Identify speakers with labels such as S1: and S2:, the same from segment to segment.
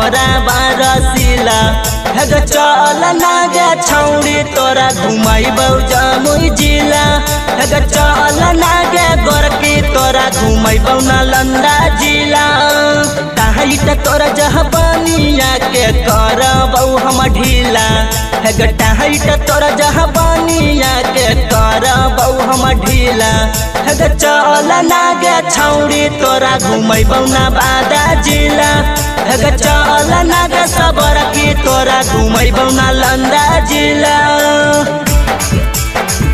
S1: मोरा बारसिला हग चल नागे छौड़ी तोरा घुमाइबौ जमुई जिला हग चल नागे गोरकी तोरा घुमाइबौ नालंदा जिला टाइट तोरा जहबानिया के करबौ हम ढीला हग टाइट तोरा जहबानिया के करबौ हम ढीला हग चल नागे छौड़ी तोरा घुमाइबौ ना बादा जिला हग चल नागे सबर की तोरा घुमाइबौ नालंदा जिला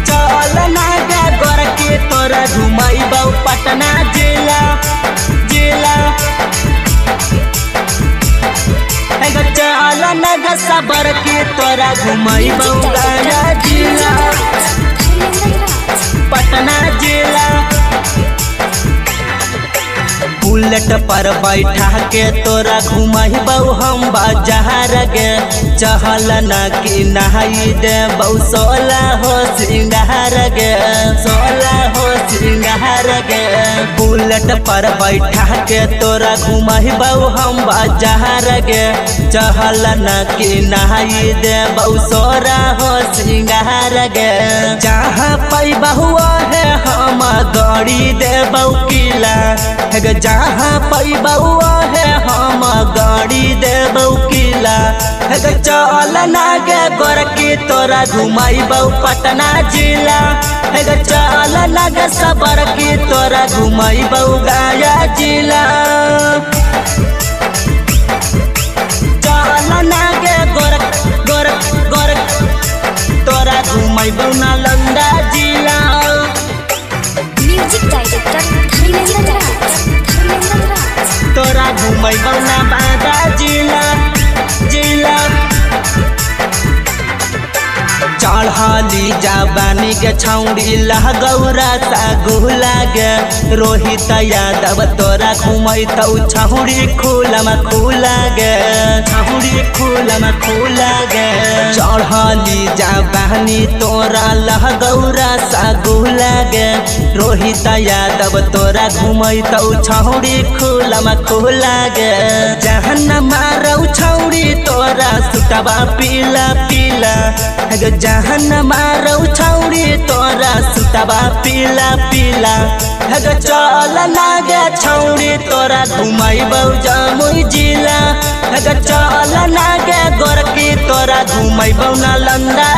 S1: चल नागे गोरकी तोरा घुमाइबौ पटना जिला हग चल नागे सबर की तोरा घुमाइबौ गया जिला पटना जिला बुलेट पर बैठा के तोरा घुमाइबौ हम बाजार गे चहल न कि नहाई देबौ 16 हो सिंगार गे 16 हो सिंगार गे बुलेट पर बैठा के तोरा घुमाइबौ हम बाजार गे चहल न कि नहाई देबौ 16 हो सिंगार गे जहाँ पैबौ है हम गाड़ी देबौ किला जहाँ पैबौ है हम गाड़ी देबौ किला हग चल नागे गोरकी तोरा घुमाइबौ पटना जिला हग चल नागे सबर की तोरा घुमाइबौ गया जिला चल नागे गोरक तोरा घुमाइबौ नालंदा जिला
S2: म्यूजिक डायरेक्टर
S1: तोरा घुमाइबौ ना बादा जिला चढ़ली जवानी के छौड़ी लहगौरा सागुला गे रोहित यादव तोरा घुमैतौ छौड़ी खुलमा खुला गे छौड़ी खुलमा खुला गे चढ़ली जवानी तोरा लहगौरा सागुला गे रोहित यादव तोरा घुमैतौ छौड़ी खुलमा खुला गे जहन मारौ छौड़ी तोरा सुटबा पीला पीला जहन मारौ छौड़ी तोरा सुतबा पीला पीला हग चल नागे छौड़ी तोरा घुमाइबौ जमुई जिला हग चल नागे गोरकी तोरा घुमाइबौ नालंदा